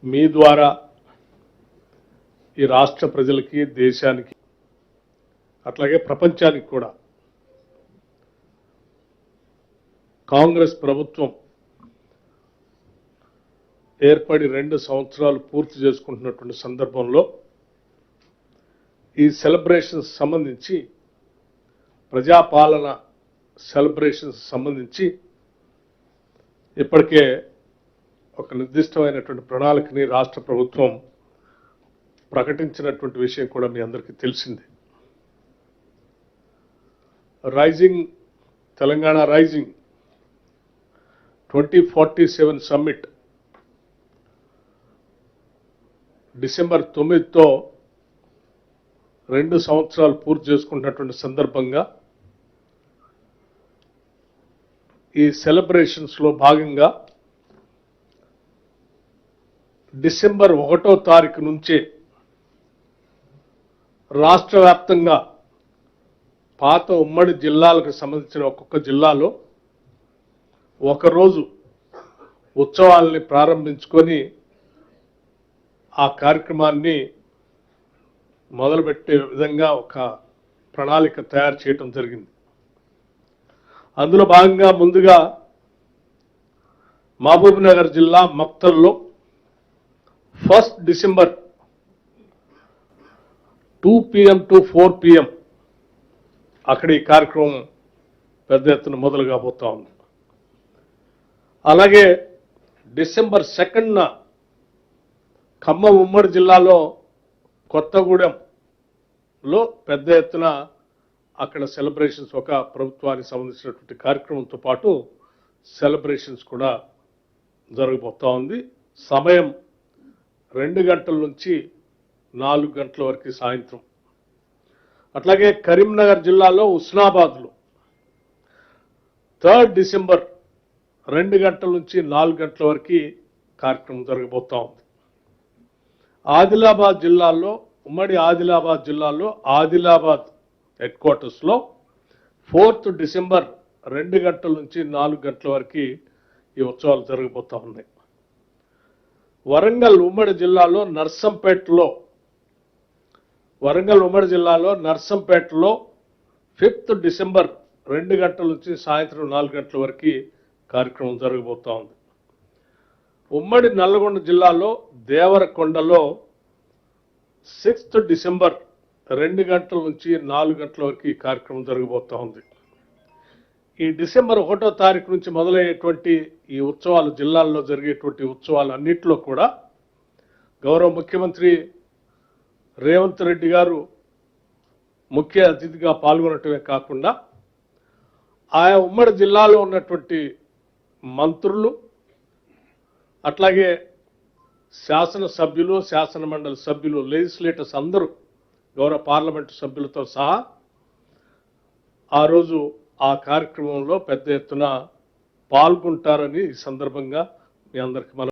మీ ద్వారా ఈ రాష్ట్ర ప్రజలకి, దేశానికి, అట్లాగే ప్రపంచానికి కూడా కాంగ్రెస్ ప్రభుత్వం ఏర్పడి 2 సంవత్సరాలు పూర్తి చేసుకుంటున్నటువంటి సందర్భంలో ఈ సెలబ్రేషన్స్ సంబంధించి, ప్రజాపాలన సెలబ్రేషన్స్ సంబంధించి ఇప్పటికే ఒక నిర్దిష్టమైనటువంటి ప్రణాళికని రాష్ట్ర ప్రభుత్వం ప్రకటించినటువంటి విషయం కూడా మీ అందరికీ తెలిసిందే. Rising Telangana rising 2047 summit December 9తో 2 సంవత్సరాలు పూర్తి చేసుకుంటున్నటువంటి సందర్భంగా ఈ సెలబ్రేషన్స్లో భాగంగా డిసెంబర్ 1వ తారీఖు నుంచే రాష్ట్ర వ్యాప్తంగా పాత ఉమ్మడి జిల్లాలకు సంబంధించిన ఒక్కొక్క జిల్లాలో ఒకరోజు ఉత్సవాల్ని ప్రారంభించుకొని ఆ కార్యక్రమాన్ని మొదలుపెట్టే విధంగా ఒక ప్రణాళిక తయారు చేయడం జరిగింది. అందులో భాగంగా ముందుగా మహబూబ్నగర్ జిల్లా మక్తల్లో 1 డిసెంబర్ 2 PM to 4 PM అక్కడ ఈ కార్యక్రమం పెద్ద ఎత్తున మొదలు కాబోతా ఉంది. అలాగే డిసెంబర్ 2న ఖమ్మం ఉమ్మడి జిల్లాలో కొత్తగూడెంలో పెద్ద ఎత్తున అక్కడ సెలబ్రేషన్స్, ఒక ప్రభుత్వానికి సంబంధించినటువంటి కార్యక్రమంతో పాటు సెలబ్రేషన్స్ కూడా జరగబోతా ఉంది. సమయం 2 గంటల నుంచి 4 గంటల వరకు సాయంత్రం. అట్లాగే కరీంనగర్ జిల్లాలో హుస్నాబాద్లో 3 డిసెంబర్ 2 గంటల నుంచి 4 గంటల వరకు కార్యక్రమం జరగబోతా ఉంది. ఆదిలాబాద్ జిల్లాలో, ఉమ్మడి ఆదిలాబాద్ జిల్లాలో ఆదిలాబాద్ హెడ్ క్వార్టర్స్లో 4th డిసెంబర్ 2 గంటల నుంచి 4 గంటల వరకు ఈ ఉత్సవాలు జరగబోతా ఉన్నాయి. వరంగల్ ఉమ్మడి జిల్లాలో నర్సంపేటలో 5th డిసెంబర్ 2 గంటల నుంచి సాయంత్రం 4 గంటల వరకు కార్యక్రమం జరగబోతా ఉంది. ఉమ్మడి నల్లగొండ జిల్లాలో దేవరకొండలో 6th డిసెంబర్ 2 గంటల నుంచి 4 గంటల వరకు ఈ కార్యక్రమం జరగబోతా ఉంది. ఈ డిసెంబర్ 1వ తారీఖు నుంచి మొదలయ్యేటువంటి ఈ ఉత్సవాలు, జిల్లాల్లో జరిగేటువంటి ఉత్సవాలు అన్నింటిలో కూడా గౌరవ ముఖ్యమంత్రి రేవంత్ రెడ్డి గారు ముఖ్య అతిథిగా పాల్గొనటమే కాకుండా ఆయా ఉమ్మడి జిల్లాలో ఉన్నటువంటి మంత్రులు, అట్లాగే శాసనసభ్యులు, శాసన మండలి సభ్యులు, లెజిస్లేటర్స్ అందరూ, గౌరవ పార్లమెంటు సభ్యులతో సహా ఆ రోజు ఆ కార్యక్రమంలో పెద్ద ఎత్తున పాల్గొంటారని ఈ సందర్భంగా మీ అందరికీ